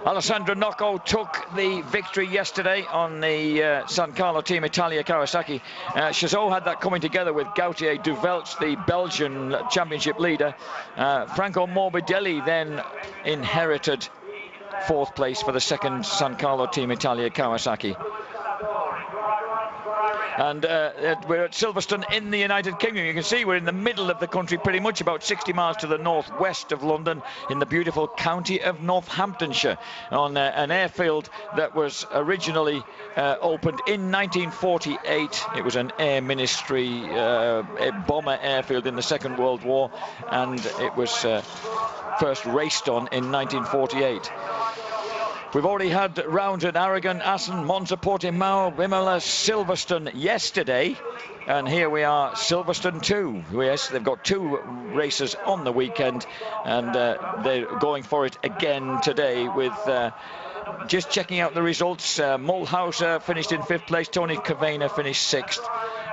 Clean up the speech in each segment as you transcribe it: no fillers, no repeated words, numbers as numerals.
Alessandro Nocco took the victory yesterday on the San Carlo Team Italia Kawasaki. Chazot had that coming together with Gautier Duvelch, the Belgian championship leader. Franco Morbidelli then inherited fourth place for the second San Carlo Team Italia Kawasaki. And we're at Silverstone in the United Kingdom. You can see we're in the middle of the country, pretty much about 60 miles to the northwest of London, in the beautiful county of Northamptonshire, on an airfield that was originally opened in 1948. It was an Air Ministry bomber airfield in the Second World War, and it was first raced on in 1948. We've already had rounds at Aragon, Assen, Monza, Portimao, Imola, Silverstone yesterday. And here we are, Silverstone 2. Yes, they've got two races on the weekend. And they're going for it again today with... just checking out the results, Mulhauser finished in 5th place, Tony Cavena finished 6th,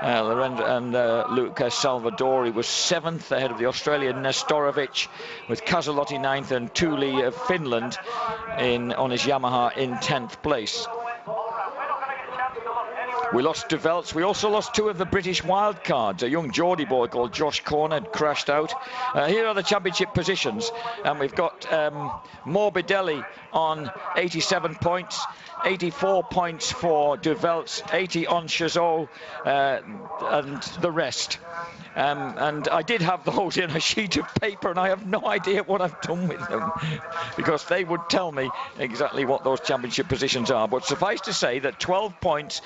and Luca Salvadori was 7th ahead of the Australian Nestorovic, with Casalotti 9th and Thule of Finland on his Yamaha in 10th place. We lost Duvelch. We also lost two of the British wildcards. A young Geordie boy called Josh Corner had crashed out. Here are the championship positions. And we've got Morbidelli on 87 points, 84 points for Duvelch, 80 on Chazot, and the rest. And I did have those in a sheet of paper, and I have no idea what I've done with them, because they would tell me exactly what those championship positions are. But suffice to say that 12 points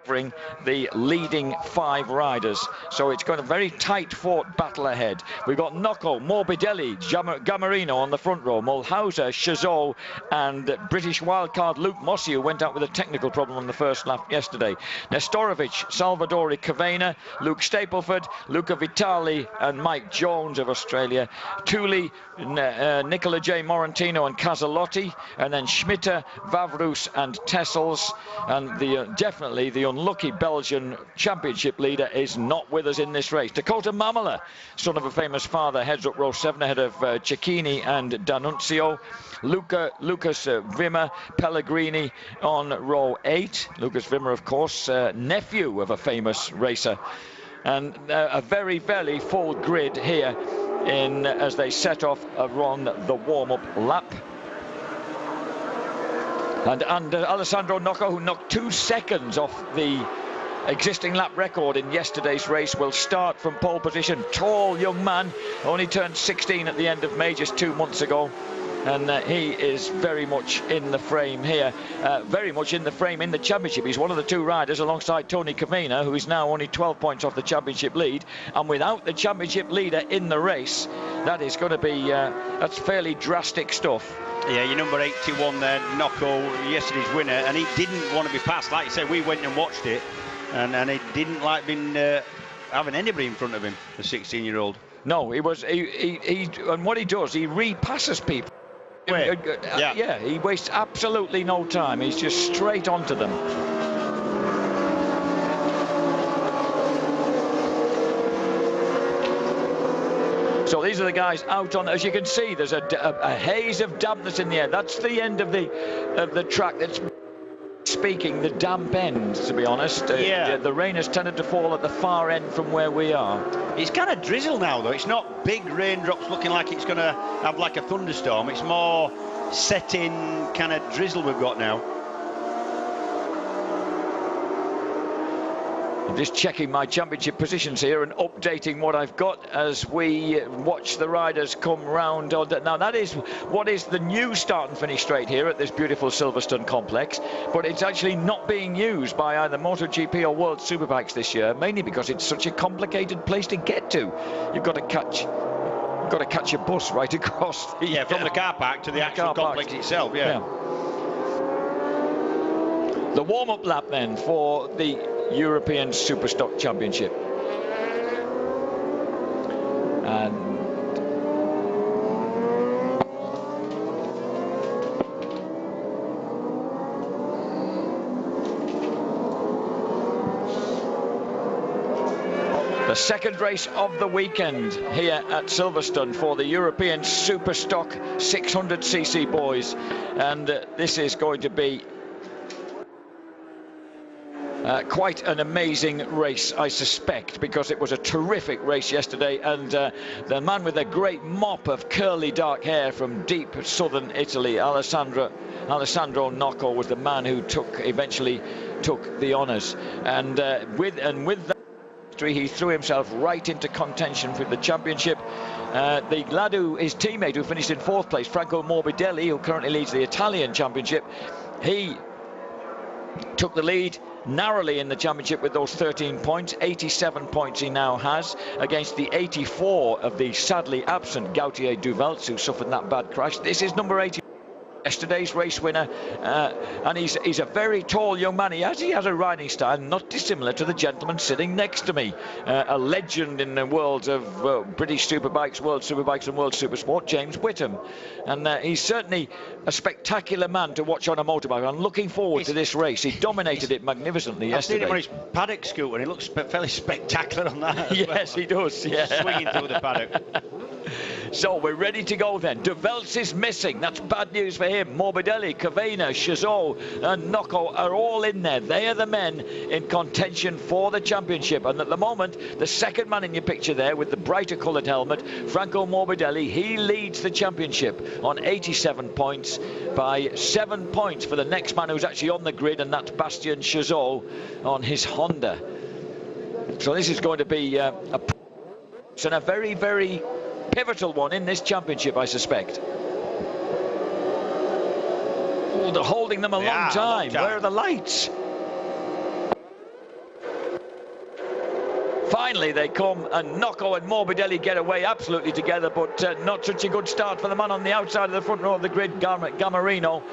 covering the leading 5 riders, so it's got a very tight-fought battle ahead. We've got Nocco, Morbidelli, Gamarino on the front row, Mulhauser, Chazot, and British wildcard Luke Mossy, who went out with a technical problem on the first lap yesterday. Nestorovic, Salvadori, Cavena, Luke Stapleford, Luca Vitali, and Mike Jones of Australia. Thule, Nicola J. Morantino and Casalotti, and then Schmitter, Vavrus, and Tessels, and definitely the unlucky Belgian championship leader is not with us in this race. Dakota Mamala, son of a famous father, heads up row 7 ahead of Cecchini and D'Annunzio. Lucas Wimmer, Pellegrini on row 8. Lucas Wimmer, of course, nephew of a famous racer. And a very, very full grid here as they set off around the warm-up lap. And Alessandro Nocco, who knocked 2 seconds off the existing lap record in yesterday's race, will start from pole position. Tall young man, only turned 16 at the end of May, just 2 months ago. And he is very much in the frame here, very much in the frame in the championship. He's one of the 2 riders alongside Tony Cavena, who is now only 12 points off the championship lead. And without the championship leader in the race, that is going to be, that's fairly drastic stuff. Yeah, your number 81 there, Nocco, yesterday's winner, and he didn't want to be passed. Like you said, we went and watched it, and he didn't like being having anybody in front of him, the 16-year-old. No, he and what he does, he repasses people. Yeah, he wastes absolutely no time. He's just straight onto them. So these are the guys out on. As you can see, there's a haze of dampness in the air. That's the end of the track. That's speaking the damp end, to be honest. The rain has tended to fall at the far end from where we are. It's kind of drizzle now, though. It's not big raindrops looking like it's going to have like a thunderstorm. It's more setting kind of drizzle we've got now. I'm just checking my championship positions here and updating what I've got as we watch the riders come round. Now that is what is the new start and finish straight here at this beautiful Silverstone complex, but it's actually not being used by either MotoGP or World Superbikes this year, mainly because it's such a complicated place to get to. You've got to catch your bus right across from the car park to the actual complex itself. Yeah. The warm-up lap then for the European Superstock Championship. And The second race of the weekend here at Silverstone for the European Superstock 600cc boys, and this is going to be quite an amazing race, I suspect, because it was a terrific race yesterday, and the man with a great mop of curly dark hair from deep southern Italy, Alessandro Nocco, was the man who eventually took the honours, and with that he threw himself right into contention for the championship. The lad his teammate who finished in fourth place, Franco Morbidelli, who currently leads the Italian championship, he took the lead narrowly in the championship with those 13 points. 87 points he now has against the 84 of the sadly absent Gautier Duvels, who suffered that bad crash. This is number 80. Yesterday's race winner, and he's a very tall young man. He has a riding style not dissimilar to the gentleman sitting next to me, a legend in the world of British Superbikes, World Superbikes and World Supersport, James Whittam, and he's certainly a spectacular man to watch on a motorbike. I'm looking forward to this race. He dominated it magnificently yesterday. I've seen him on his paddock scooter, and he looks fairly spectacular on that. Yes, he does. Yeah, swinging through the paddock. So we're ready to go then. Duvels is missing. That's bad news for him. Morbidelli, Cavena, Chazot and Nocco are all in there. They are the men in contention for the championship. And at the moment, the second man in your picture there with the brighter coloured helmet, Franco Morbidelli, he leads the championship on 87 points by 7 points for the next man who's actually on the grid, and that's Bastien Chazot on his Honda. So this is going to be a very, very pivotal one in this championship, I suspect. Oh, they're holding them a long time. Where are the lights? Finally they come, and Nocco and Morbidelli get away absolutely together, but not such a good start for the man on the outside of the front row of the grid, Gamarino,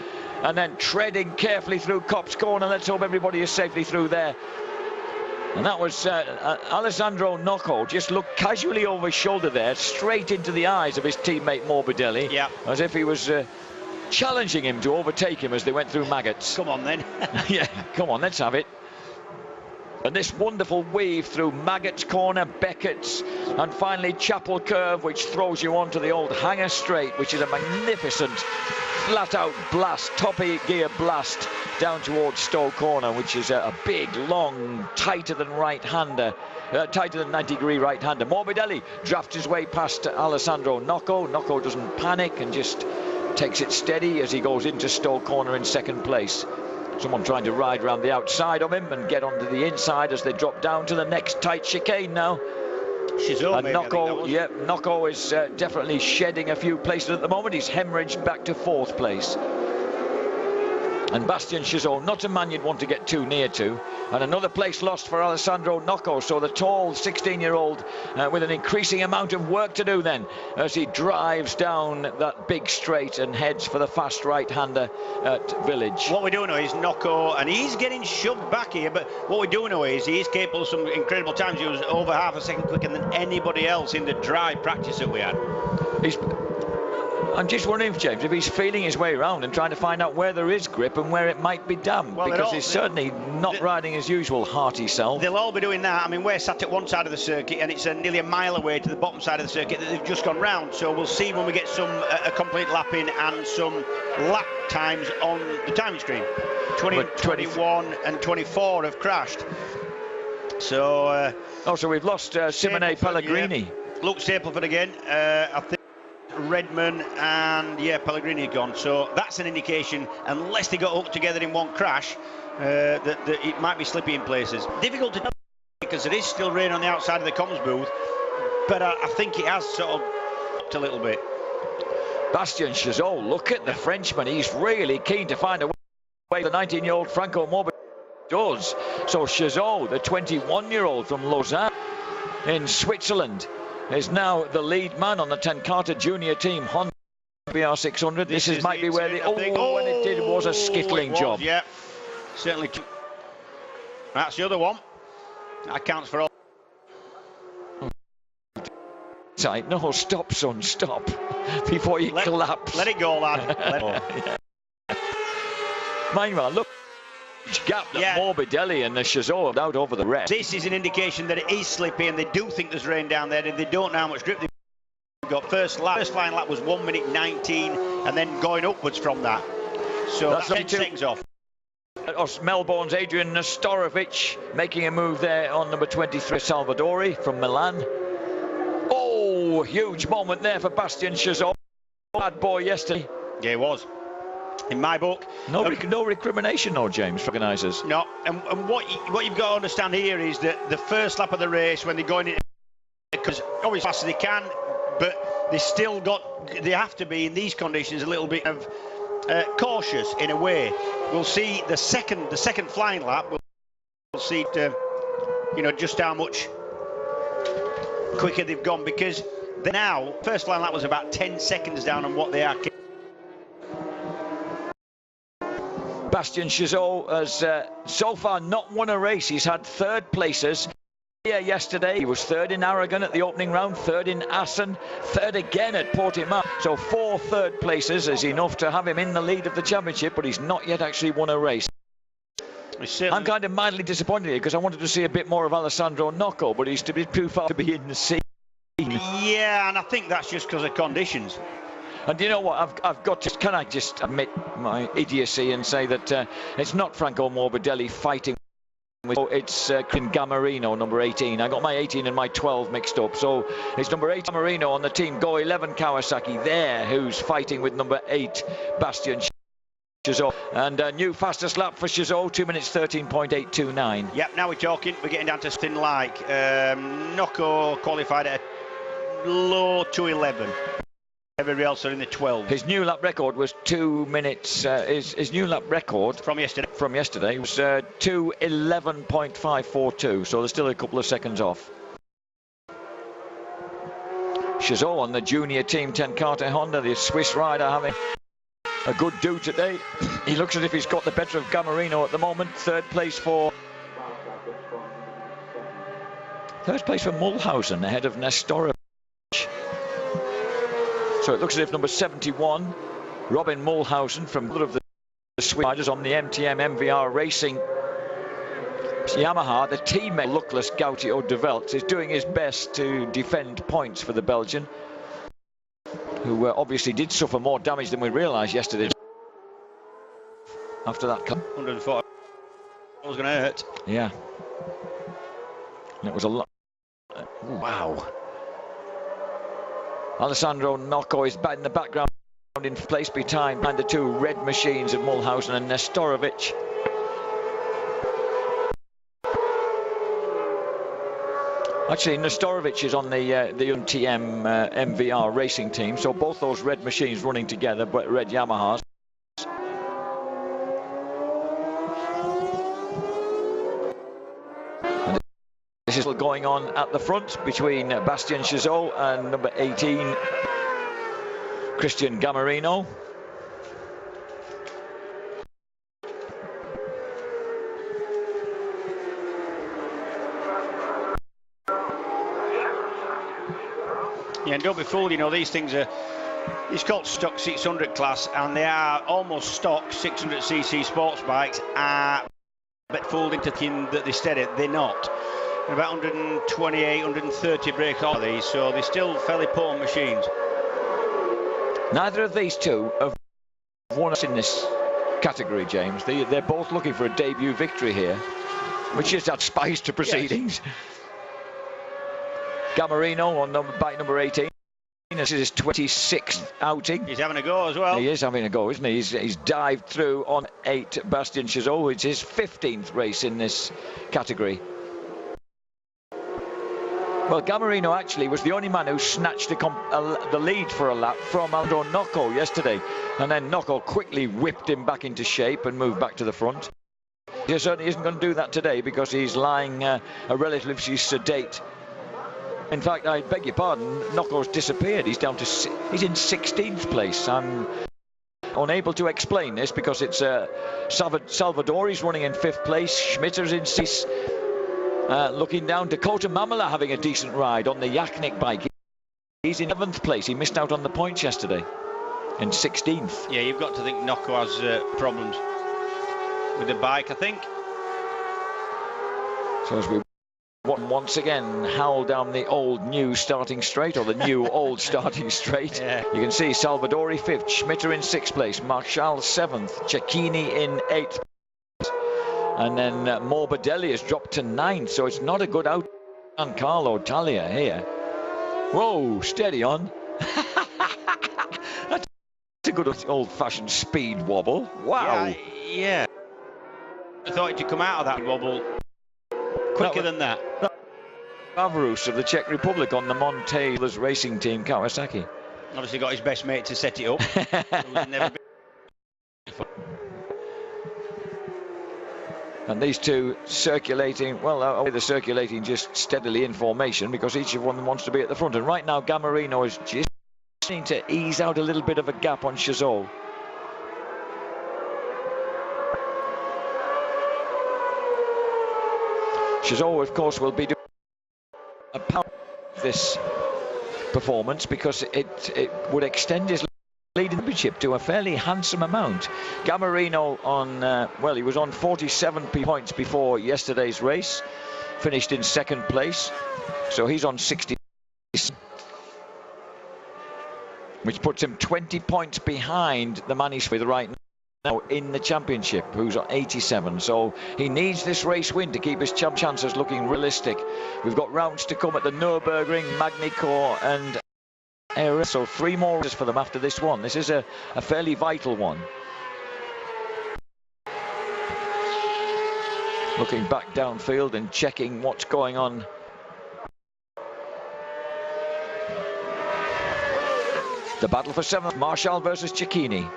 and then treading carefully through Copse Corner. Let's hope everybody is safely through there. And that was Alessandro Nocco just looked casually over his shoulder there, straight into the eyes of his teammate Morbidelli, as if he was challenging him to overtake him as they went through Maggots. Come on then. Yeah, come on, let's have it. And this wonderful weave through Maggots Corner, Beckett's, and finally Chapel Curve, which throws you onto the old Hanger Straight, which is a magnificent flat-out blast, top-gear blast down towards Stowe Corner, which is a big, long, tighter than 90-degree right-hander. Morbidelli drafts his way past Alessandro Nocco. Nocco doesn't panic and just takes it steady as he goes into Stowe Corner in second place. Someone trying to ride around the outside of him and get onto the inside as they drop down to the next tight chicane now. And Nocco is definitely shedding a few places at the moment. He's hemorrhaged back to fourth place. And Bastien Chazot, not a man you'd want to get too near to. And another place lost for Alessandro Nocco. So the tall 16-year-old with an increasing amount of work to do then as he drives down that big straight and heads for the fast right-hander at Village. What we do know is Nocco, and he's getting shoved back here, but what we do know is he is capable of some incredible times. He was over half a second quicker than anybody else in the dry practice that we had. I'm just wondering, James, if he's feeling his way around and trying to find out where there is grip and where it might be damp, because he's certainly not riding his usual hearty self. They'll all be doing that. I mean, we're sat at one side of the circuit, and it's nearly a mile away to the bottom side of the circuit that they've just gone round. So we'll see when we get a complete lap in and some lap times on the timing screen. 21 and 24 have crashed. So so we've lost Simone Pellegrini. Yeah. Luke Stapleford again. I think Redman and Pellegrini are gone, so that's an indication, unless they got hooked together in one crash, that it might be slippy in places. Difficult to know because it is still rain on the outside of the comms booth, but I think it has sort of upped a little bit. Bastien Chazot, look at the Frenchman, he's really keen to find a way the 19-year-old Franco Morbidelli does. So Chazot, the 21-year-old from Lausanne in Switzerland, is now the lead man on the Tenkate junior team Honda BR600. This might be where the when it did was a skittling job. Yeah, certainly. That's the other one. That counts for all. Tight. No, stop, son, stop before you collapse. Let it go, lad. Let it go. Meanwhile, look gap that Morbidelli and the Chazot out over the rest. This is an indication that it is slippy, and they do think there's rain down there, and they don't know how much grip they've got. First flying lap was 1 minute 19, and then going upwards from that. So that's 10 seconds off. Melbourne's Adrian Nestorovic making a move there on number 23, Salvadori from Milan. Oh, huge moment there for Bastien Chazot. Bad boy yesterday. Yeah, he was. In my book. No recrimination, no, James, for organisers. No, and what you've got to understand here is that the first lap of the race, when they're going in, because obviously fast as they can, but they have to be in these conditions a little bit of cautious in a way. We'll see the second flying lap. We'll see, just how much quicker they've gone, because now first flying lap was about 10 seconds down on what they are. Bastien Chazot has so far not won a race. He's had third places. Here yesterday, he was third in Aragon at the opening round, third in Assen, third again at Portimao. So 4 third places is enough to have him in the lead of the championship, but he's not yet actually won a race. I'm kind of mildly disappointed here because I wanted to see a bit more of Alessandro Nocco, but he's too far to be in the scene. Yeah, and I think that's just because of conditions. And you know what, I've got to, can I just admit my idiocy and say that it's not Franco Morbidelli fighting with, it's Gamarino, number 18. I got my 18 and my 12 mixed up, so it's number 8 Gamarino on the team Go 11 Kawasaki there, who's fighting with number 8 Bastien Chazot. And a new fastest lap for Chazot, 2 minutes 13.829. Yep, now we're talking, we're getting down to something like Nocco qualified at a low 2:11. Everybody else are in the 12. His new lap record was 2 minutes. His new lap record from yesterday was 2:11.542. So there's still a couple of seconds off. Chazot on the junior team 10 Carter Honda, the Swiss rider, having a good do today. He looks as if he's got the better of Gamarino at the moment. Third place for Mulhausen ahead of Nestorovic. So it looks as if number 71, Robin Mulhausen, from one of the Swiss riders on the MTM MVR Racing Yamaha, the teammate luckless Gauthier de Velt, is doing his best to defend points for the Belgian, who obviously did suffer more damage than we realised yesterday. After that, 104 was going to hurt. Yeah, and it was a lot. Wow. Alessandro Nocco is back in the background in place behind the 2 red machines of Mulhausen and Nestorovic. Actually, Nestorovic is on the UNTM MVR racing team, so both those red machines running together, but red Yamahas. This is going on at the front between Bastien Chazot and number 18, Christian Gamarino. Yeah, and don't be fooled, these things are, it's called stock 600 class, and they are almost stock 600cc sports bikes, but fooled into thinking that they're steady. They're not. About 128, 130 brake on these, so they're still fairly potent machines. Neither of these two have won us in this category, James. They're both looking for a debut victory here, which is that spice to proceedings. Yes. Gamarino on bike number 18. This is his 26th outing. He's having a go as well. He is having a go, isn't he? He's dived through on 8 Bastien Chazot. It's his 15th race in this category. Well, Gamarino actually was the only man who snatched the lead for a lap from Aldo Nocco yesterday. And then Nocco quickly whipped him back into shape and moved back to the front. He certainly isn't going to do that today because he's lying a relatively sedate. In fact, I beg your pardon, Nocco's disappeared. He's down to he's in 16th place. I'm unable to explain this because it's Salvadori's running in 5th place, Schmitter's in 6th. Looking down, Dakota Mamala having a decent ride on the Yaknik bike. He's in 11th place. He missed out on the points yesterday in 16th. Yeah, you've got to think Nocco has problems. with the bike, I think. So as we once again howl down the old new starting straight, or the new old starting straight. Yeah. You can see Salvadori 5th, Schmitter in 6th place, Marshall 7th, Cecchini in 8th, and then Morbidelli has dropped to 9th, so it's not a good out on Carlo Talia here. Whoa, steady on. That's a good old-fashioned speed wobble. Wow. Yeah. I thought it to come out of that wobble quicker than that. Vavrus of the Czech Republic on the Montailers racing team, Kawasaki. Obviously got his best mate to set it up. And these two circulating, well, they're circulating just steadily in formation because each of them wants to be at the front. And right now, Gamarino is just trying to ease out a little bit of a gap on Chazot. Chazot, of course, will be doing a power this performance because it would extend his leading championship to a fairly handsome amount. Gamarino on, well, he was on 47 points before yesterday's race, finished in 2nd place, so he's on 60, which puts him 20 points behind the man he's with right now in the championship, who's on 87. So he needs this race win to keep his chances looking realistic. We've got rounds to come at the Nürburgring, Magny-Cours and so 3 more races for them after this one. This is a fairly vital one. Looking back downfield and checking what's going on. The battle for 7th, Marshall versus Cecchini.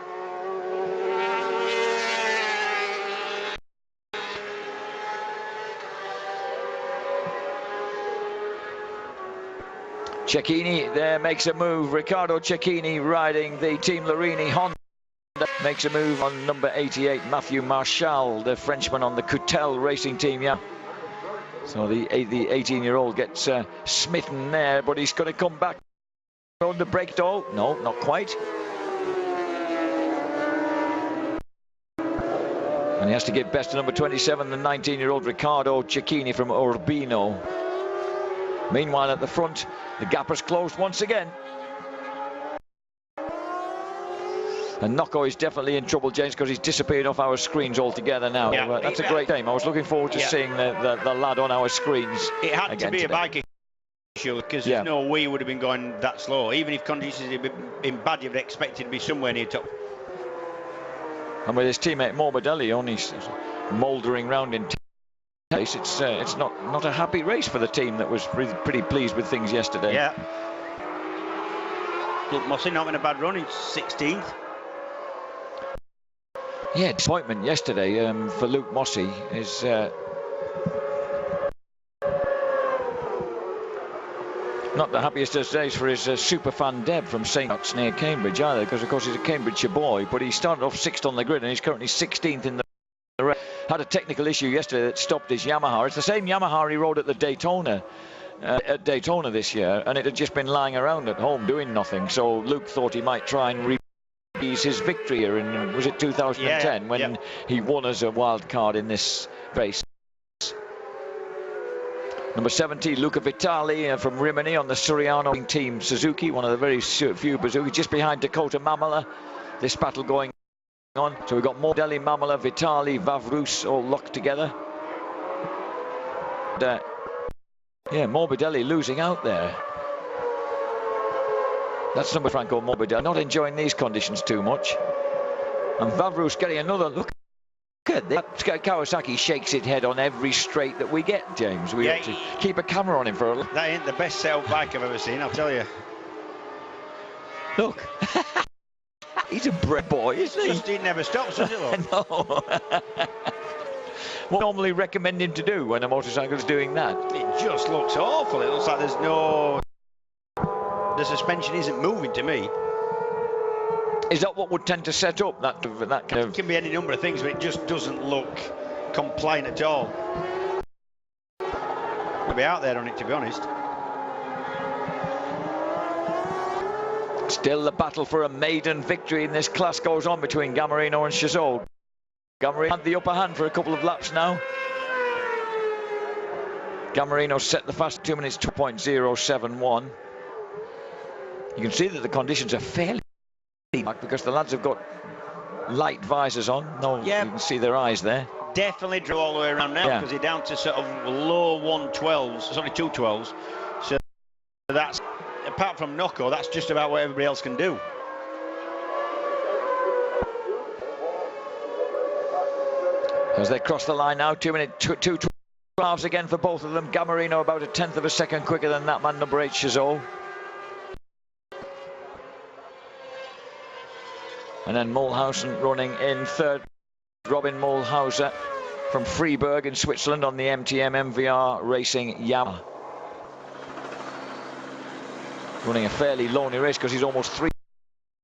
Cecchini there makes a move. Riccardo Cecchini riding the Team Larini Honda makes a move on number 88, Matthew Marshall, the Frenchman on the Coutel racing team. Yeah. So the 18-year-old gets smitten there, but he's going to come back on the brake door. No, not quite. And he has to give best to number 27, the 19-year-old Riccardo Cecchini from Urbino. Meanwhile, at the front, the gap has closed once again. And Nocco is definitely in trouble, James, because he's disappeared off our screens altogether now. Yeah, that's a great game. I was looking forward to seeing the lad on our screens. It had to be today. A bike issue, because there's no way he would have been going that slow. Even if conditions had been bad, you'd expect it to be somewhere near top. And with his teammate Morbidelli only mouldering round in it's not a happy race for the team that was pretty pleased with things yesterday. Yeah. Look, Mossy not in a bad run, he's 16th. Yeah, disappointment yesterday for Luke Mossy is not the happiest of days for his superfan Deb from St. Ots near Cambridge either, because of course he's a Cambridgeshire boy, but he started off 6th on the grid and he's currently 16th in the race. Had a technical issue yesterday that stopped his Yamaha. It's the same Yamaha he rode at the Daytona this year, and it had just been lying around at home doing nothing. So Luke thought he might try and repeat his victory here in, was it 2010, when he won as a wild card in this race. Number 70, Luca Vitali from Rimini on the Suriano team Suzuki, one of the very few Suzuki, just behind Dakota Mamala. This battle going on. So we've got Morbidelli, Mamala, Vitali, Vavrus all locked together. And, yeah, Morbidelli losing out there. That's number Franco Morbidelli, not enjoying these conditions too much. And Vavrus getting another look. At that. Kawasaki shakes his head on every straight that we get, James. We have to keep a camera on him for a look. That ain't the best set-up bike I've ever seen, I'll tell you. Look. He's a bred boy, isn't he? Just, he never stops, does he, look? No. What normally recommend him to do when a motorcycle's doing that? It just looks awful. It looks like there's no... The suspension isn't moving to me. Is that what would tend to set up that kind of... It can be any number of things, but it just doesn't look compliant at all. I'll be out there on it, to be honest. Still the battle for a maiden victory in this class goes on between Gamarino and Chazot. Gamarino had the upper hand for a couple of laps now. Gamarino set the fast 2 minutes 2.071. You can see that the conditions are fairly back because the lads have got light visors on. You can see their eyes there. Definitely drew all the way around now because they're down to sort of low 112s, sorry, 212s. So that's, apart from Nocco, that's just about what everybody else can do. As they cross the line now, 2 minutes 2.12 again for both of them. Gamarino about a tenth of a second quicker than that man number 8, Chazot. And then Mulhausen running in third. Robin Mulhauser from Freiburg in Switzerland on the MTM MVR Racing Yamaha. Running a fairly lonely race because he's almost 3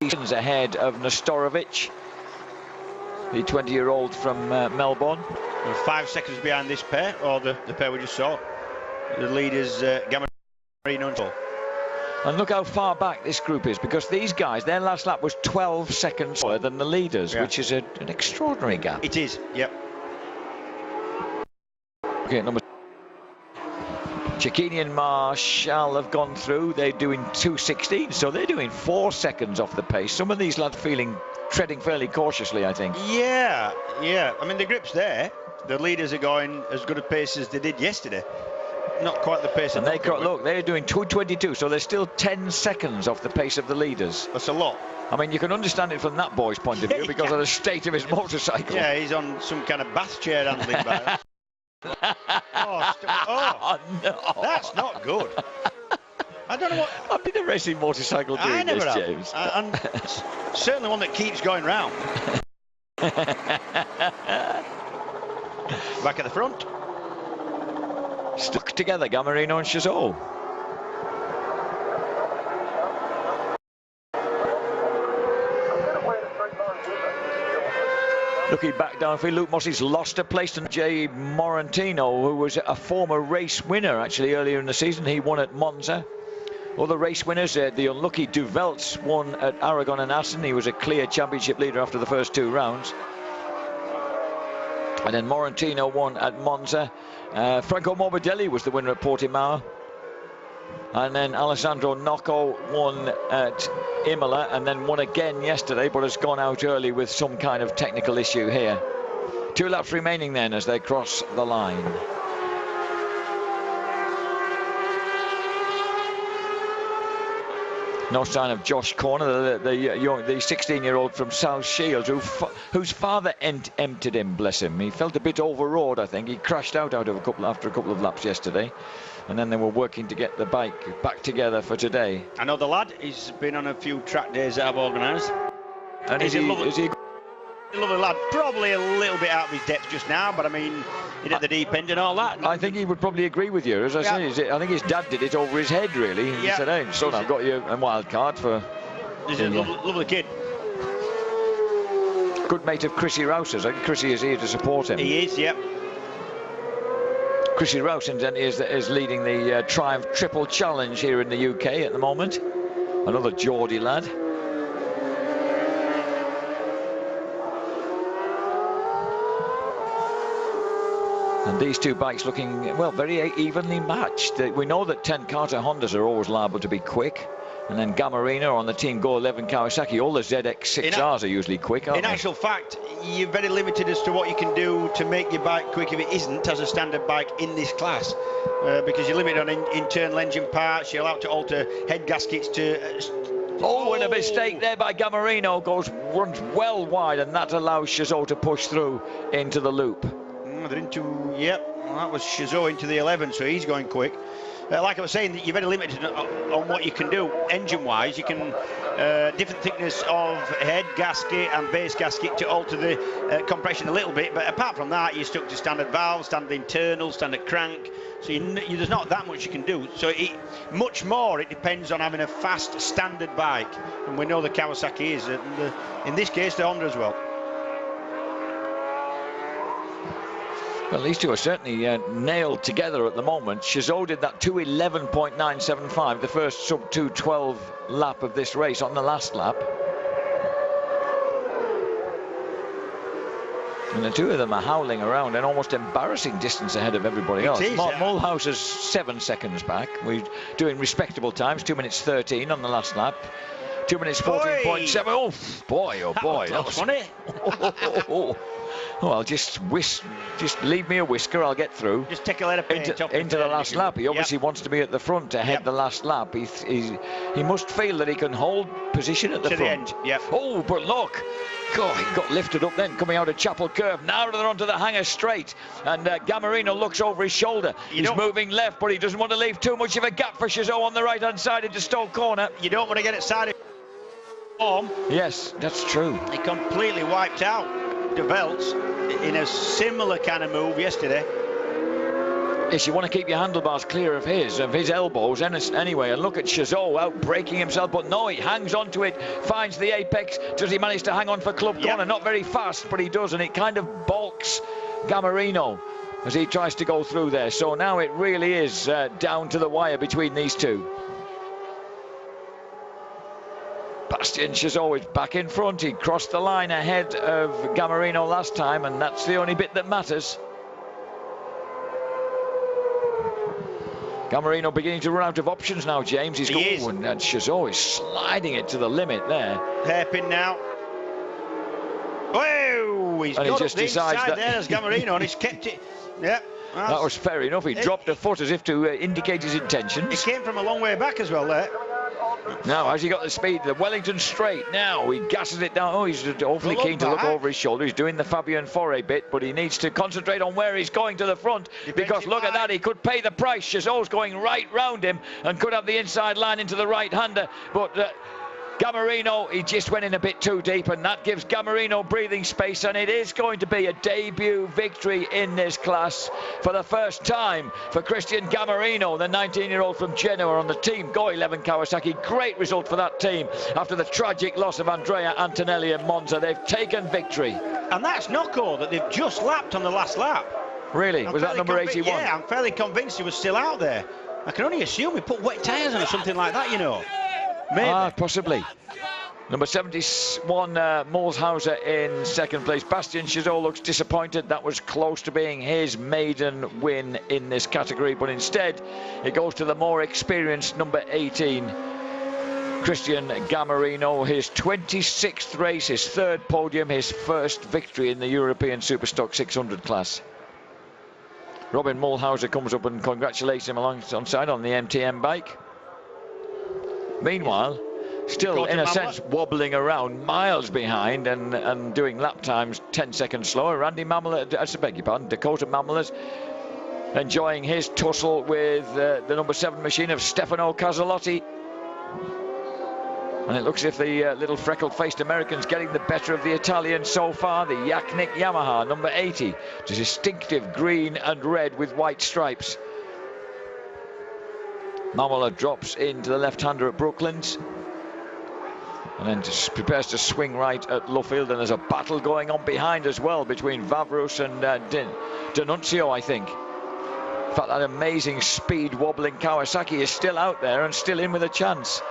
seconds ahead of Nestorovic, the 20-year-old from Melbourne. We're 5 seconds behind this pair, or the pair we just saw. The leaders, Gamarino and Paul. And look how far back this group is, because these guys, their last lap was 12 seconds slower than the leaders, which is an extraordinary gap. It is, yep. Okay, number Cecchini and Marshall have gone through. They're doing 2:16, so they're doing 4 seconds off the pace. Some of these lads treading fairly cautiously, I think. Yeah. I mean, the grip's there. The leaders are going as good a pace as they did yesterday. Not quite the pace. And look, they're doing 2:22, so they're still 10 seconds off the pace of the leaders. That's a lot. I mean, you can understand it from that boy's point of view because of the state of his motorcycle. Yeah, he's on some kind of bath chair handling by. Oh, no. That's not good. I don't know what. I've been a racing motorcycle doing this, have. James. And certainly one that keeps going round. Back at the front. Stuck together, Gamarino and Chazot. Looking back downfield, Luke Mossy's lost a place to Jay Morantino, who was a former race winner actually earlier in the season. He won at Monza. Other race winners, the unlucky Duvelts won at Aragon and Assen. He was a clear championship leader after the first 2 rounds. And then Morantino won at Monza. Franco Morbidelli was the winner at Portimao. And then Alessandro Nocco won at Imola and then won again yesterday, but has gone out early with some kind of technical issue here. 2 laps remaining then as they cross the line. No sign of Josh Corner, the 16-year-old from South Shields, whose father emptied him, bless him. He felt a bit overawed, I think. He crashed out after a couple of laps yesterday, and then they were working to get the bike back together for today. I know the lad. He's been on a few track days that I've organised. And is he a lovely lad? Probably a little bit out of his depth just now, but I mean, he did the deep end and all that. I think he would probably agree with you. As I say, I think his dad did it over his head, really. He said, "Hey, son, I've got you a wild card for." He's a lovely kid. Good mate of Chrissy Rouse's. I think Chrissy is here to support him. He is, yep. Chrissy Rouse is leading the Triumph Triple Challenge here in the UK at the moment. Another Geordie lad. And these 2 bikes looking, well, very evenly matched. We know that 10 Carter Hondas are always liable to be quick. And then Gamarino on the Team Go 11 Kawasaki, all the ZX6Rs are usually quick, aren't they? In actual fact, you're very limited as to what you can do to make your bike quick if it isn't as a standard bike in this class. Because you're limited on internal engine parts, you're allowed to alter head gaskets to... and a mistake there by Gamarino, runs well wide, and that allows Chazot to push through into the loop. They're into, well, that was Chazot into the 11, so he's going quick. Like I was saying, you're very limited on what you can do engine-wise. You can different thickness of head gasket and base gasket to alter the compression a little bit, but apart from that, you're stuck to standard valves, standard internal, standard crank. So there's not that much you can do. So much more, it depends on having a fast standard bike, and we know the Kawasaki is, and in this case, the Honda as well. Well, these 2 are certainly nailed together at the moment. Chazot did that 2:11.975, the first sub 2:12 lap of this race on the last lap. And the two of them are howling around, an almost embarrassing distance ahead of everybody else. Mulhauser's 7 seconds back. We're doing respectable times, 2 minutes 13 on the last lap. 2 minutes 14.7. Oh boy, oh boy. That was funny. Well, just leave me a whisker, I'll get through. Just take a letter into the last lap. He obviously wants to be at the front to head the last lap. He must feel that he can hold position at the front. Oh, but look. God, he got lifted up then, coming out of Chapel Curve. Now they're onto the hanger straight. And Gamarino looks over his shoulder. He's moving left, but he doesn't want to leave too much of a gap for Chazot on the right-hand side into Stoke Corner. You don't want to get excited. Yes, that's true. He completely wiped out De Velt's in a similar kind of move yesterday. Yes, you want to keep your handlebars clear of his elbows anyway. And look at Chazot out breaking himself, but no, he hangs onto it, finds the apex. Does he manage to hang on for Club Corner? Not very fast, but he does, and it kind of balks Gamarino as he tries to go through there. So now it really is down to the wire between these two. Bastien Chazot is back in front. He crossed the line ahead of Gamarino last time, and that's the only bit that matters. Gamarino beginning to run out of options now, James. He's going, and Chazot is sliding it to the limit there. Hairpin now. Oh, he's got just decides that there as Gamarino, and he's kept it. Yeah. That was fair enough. He dropped a foot as if to indicate his intentions. He came from a long way back as well there. Now, has he got the speed? The Wellington straight. Now, he gasses it down. Oh, he's awfully keen to look over his shoulder. He's doing the Fabien Foray bit, but he needs to concentrate on where he's going to the front, because look at that. He could pay the price. Chazot's going right round him and could have the inside line into the right-hander, but Gamarino, he just went in a bit too deep, and that gives Gamarino breathing space, and it is going to be a debut victory in this class for the first time for Christian Gamarino, the 19-year-old from Genoa on the Team Go 11 Kawasaki. Great result for that team after the tragic loss of Andrea Antonelli and Monza. They've taken victory. And that's Nocco that they've just lapped on the last lap. Really? Was that number 81? Yeah, I'm fairly convinced he was still out there. I can only assume he put wet tyres on or something like that, you know. Maybe. Possibly. Number 71, Mulhauser in second place. Bastien Chazot looks disappointed. That was close to being his maiden win in this category, but instead it goes to the more experienced number 18, Christian Gamarino. His 26th race, his third podium, his first victory in the European Superstock 600 class. Robin Mulhauser comes up and congratulates him alongside on the MTM bike. Meanwhile, still in a sense wobbling around, miles behind and doing lap times 10 seconds slower. Randy Mamelet, I beg your pardon, Dakota Mamelet, enjoying his tussle with the number 7 machine of Stefano Casallotti. And it looks as if the little freckled-faced American's getting the better of the Italian so far. The Yaknik Yamaha, number 80, distinctive green and red with white stripes. Mamelet drops into the left-hander at Brooklands and then just prepares to swing right at Luffield, and there's a battle going on behind as well between Vavrus and D'Annunzio, I think. In fact, that amazing speed wobbling Kawasaki is still out there and still in with a chance.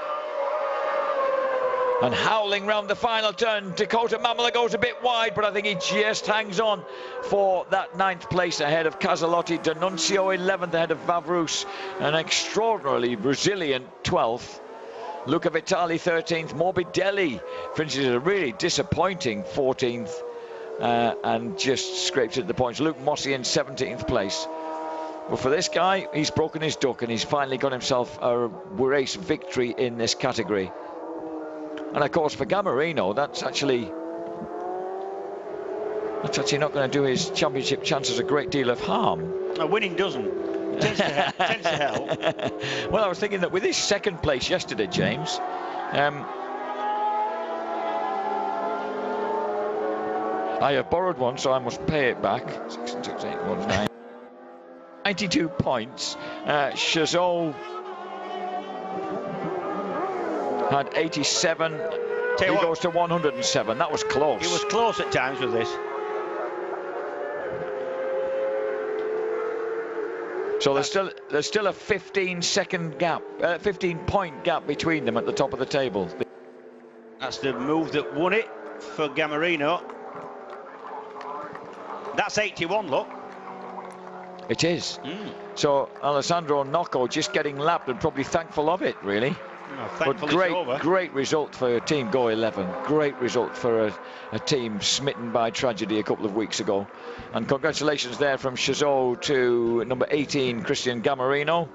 And howling round the final turn, Dakota Mamelet goes a bit wide, but I think he just hangs on for that 9th place ahead of Casallotti. D'Annunzio 11th ahead of Vavrus, an extraordinarily resilient 12th. Luca Vitali 13th. Morbidelli finishes a really disappointing 14th and just scrapes at the points. Luke Mossy in 17th place. But for this guy, he's broken his duck and he's finally got himself a race victory in this category. And of course, for Gamarino, that's actually not going to do his championship chances a great deal of harm. Winning doesn't. Tends to help. Well, I was thinking that with his second place yesterday, James, I have borrowed one, so I must pay it back. 6, 6, 8, 1, 9. 92 points. Chazot had 87. He goes to 107. That was close. It was close at times with this. So there's still a 15-second gap, 15-point gap between them at the top of the table. That's the move that won it for Gamarino. That's 81, look. It is. So Alessandro Nocco just getting lapped and probably thankful of it, really. But great result for Team Go 11. Great result for a team smitten by tragedy a couple of weeks ago. And congratulations there from Chazot to number 18, Christian Gamarino.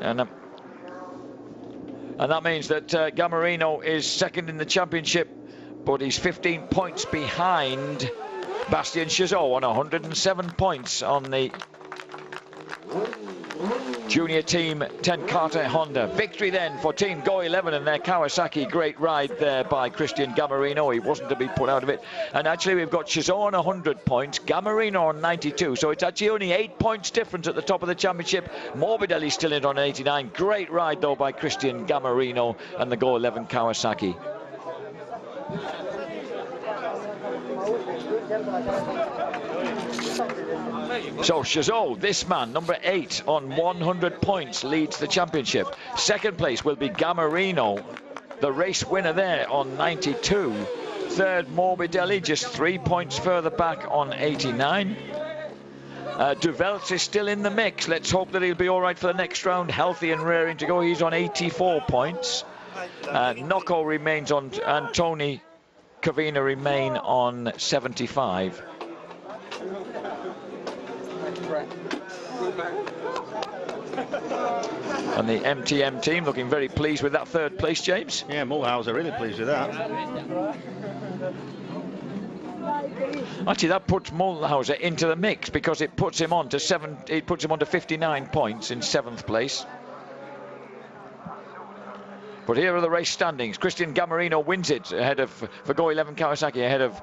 And that means that Gamarino is second in the championship, but he's 15 points behind Bastien Chazot on 107 points on the Junior Team 10 Carter Honda. Victory then for Team Go 11 and their Kawasaki. Great ride there by Christian Gamarino. He wasn't to be put out of it. And actually we've got Chazot on 100 points, Gamarino on 92. So it's actually only 8 points difference at the top of the championship. Morbidelli still in on 89. Great ride though by Christian Gamarino and the Go 11 Kawasaki. So Chazot, this man, number 8 on 100 points, leads the championship. Second place will be Gamarino, the race winner there on 92. Third, Morbidelli, just 3 points further back on 89. Duvelts is still in the mix. Let's hope that he'll be all right for the next round, healthy and raring to go. He's on 84 points. Nocco remains on, and Tony Cavina remain on 75. And the MTM team looking very pleased with that third place, James. Yeah, Mulhauser really pleased with that. Actually, that puts Mulhauser into the mix because it puts him on to 59 points in 7th place. But here are the race standings. Christian Gamarino wins it ahead of, for Go 11 Kawasaki, ahead of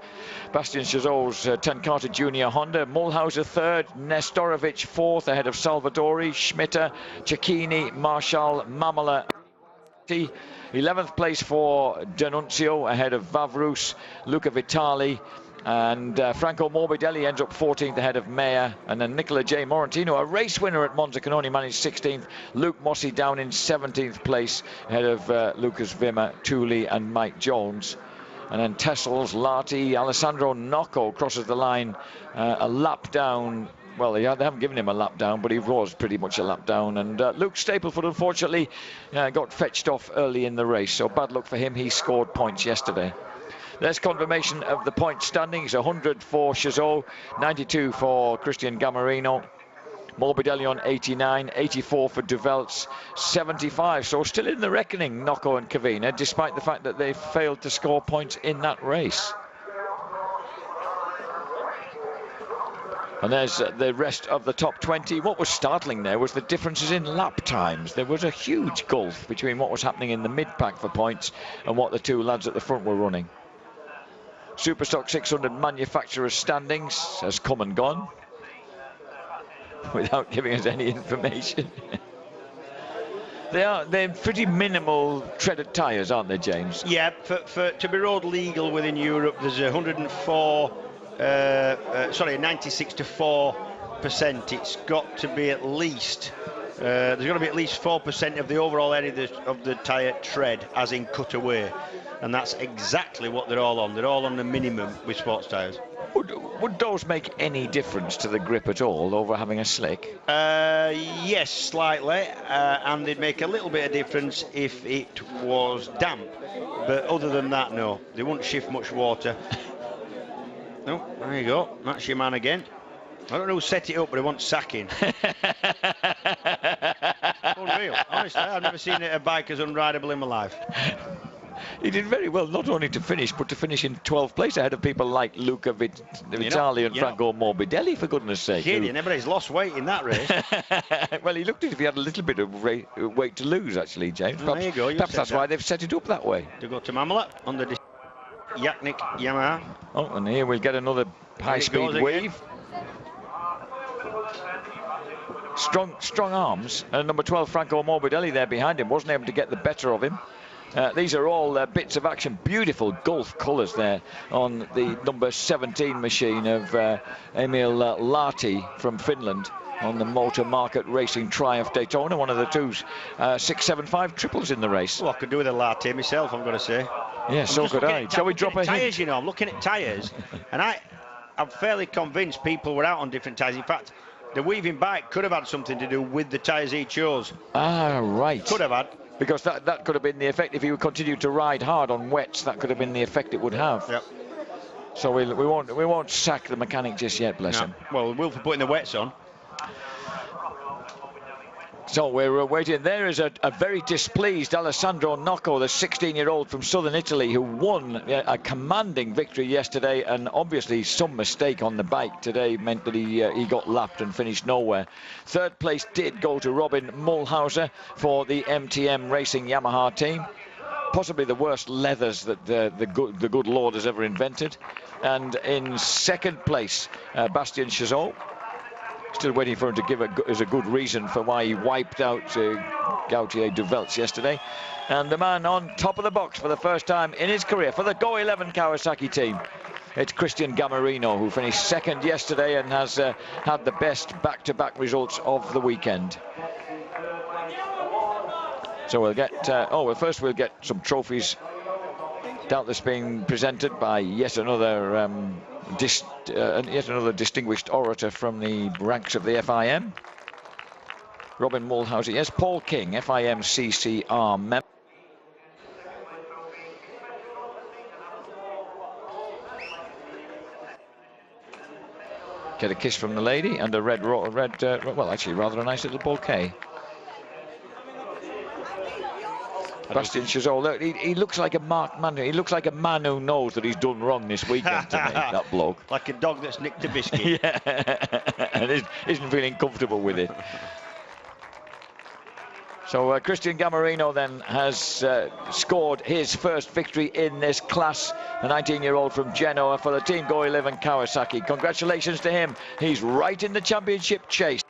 Bastien Chazot's 10 Carter Junior Honda. Mulhauser third, Nestorovic fourth, ahead of Salvadori, Schmitter, Cecchini, Marshall, Mamala. 11th place for D'Annunzio, ahead of Vavrus, Luca Vitali. And Franco Morbidelli ends up 14th ahead of Meyer, and then Nicola J. Morantino, a race winner at Monza, can only manage 16th. Luke Mossy down in 17th place ahead of Lucas Wimmer, Tooley and Mike Jones. And then Tessels, Lati, Alessandro Nocco crosses the line a lap down. Well, they haven't given him a lap down, but he was pretty much a lap down. And Luke Stapleford, unfortunately, got fetched off early in the race. So bad luck for him. He scored points yesterday. There's confirmation of the point standings. 100 for Chazot, 92 for Christian Gamarino, Morbidelli on 89, 84 for Duvelts, 75. So still in the reckoning, Nocco and Cavina, despite the fact that they failed to score points in that race. And there's the rest of the top 20. What was startling there was the differences in lap times. There was a huge gulf between what was happening in the mid-pack for points and what the two lads at the front were running. Superstock 600 manufacturers standings has come and gone without giving us any information. They're pretty minimal treaded tyres, aren't they, James? Yeah, to be road legal within Europe, there's 104, 96 to 4%. It's got to be at least, there's got to be at least 4% of the overall area of the tyre tread, as in cut away. And that's exactly what they're all on. They're all on the minimum with sports tyres. Would those make any difference to the grip at all over having a slick? Yes, slightly. And they'd make a little bit of difference if it was damp. But other than that, no. They wouldn't shift much water. Oh, there you go. That's your man again. I don't know who set it up, but he wants sacking. Unreal. Honestly, I've never seen a bike as unrideable in my life. He did very well, not only to finish, but to finish in 12th place ahead of people like Luca Vitali and Franco Morbidelli, for goodness sake. Everybody's lost weight in that race. Well, he looked as if he had a little bit of weight to lose, actually, James. Perhaps, there you go. Perhaps that's why they've set it up that way. To go to Mamala on the Yaknik Yamaha. Oh, and here we'll get another high-speed wave. Strong arms. And number 12, Franco Morbidelli, there behind him, wasn't able to get the better of him. These are all bits of action. Beautiful Gulf colours there on the number 17 machine of Emil Lahti from Finland on the Motor Market Racing Triumph Daytona, one of the two 675 triples in the race. Well, I could do with a Lahti myself, I'm going to say. Yeah, so could I. Shall we drop a tyres, you know, I'm looking at tyres, and I I'm fairly convinced people were out on different tyres. In fact, the weaving bike could have had something to do with the tyres he chose. Ah, right. Could have had. Because that could have been the effect. If he would continue to ride hard on wets, that could have been the effect it would have. Yep. So we won't sack the mechanic just yet, bless him. Well, Will for putting the wets on. So we're waiting. There is a very displeased Alessandro Nocco, the 16-year-old from southern Italy, who won a commanding victory yesterday, and obviously some mistake on the bike today meant that he got lapped and finished nowhere. Third place did go to Robin Mulhauser for the MTM Racing Yamaha team. Possibly the worst leathers that the good Lord has ever invented. And in second place, Bastien Chazot. Still waiting for him to give as a good reason for why he wiped out Gautier Duvelts yesterday. And the man on top of the box for the first time in his career for the Go 11 Kawasaki team, it's Christian Gamarino, who finished second yesterday and has had the best back-to-back results of the weekend. So we'll get, first we'll get some trophies doubtless being presented by yet another distinguished orator from the ranks of the FIM. Robin Mulhauser, yes, Paul King, FIM CCR member. Get a kiss from the lady and a well, actually rather a nice little bouquet. Bastien Chazot, look, he looks like a marked man. He looks like a man who knows that he's done wrong this weekend to me, that bloke. Like a dog that's nicked a biscuit. Yeah, and isn't feeling comfortable with it. So Christian Gamarino then has scored his first victory in this class. The 19-year-old from Genoa for the Team Go 11 Kawasaki. Congratulations to him. He's right in the championship chase.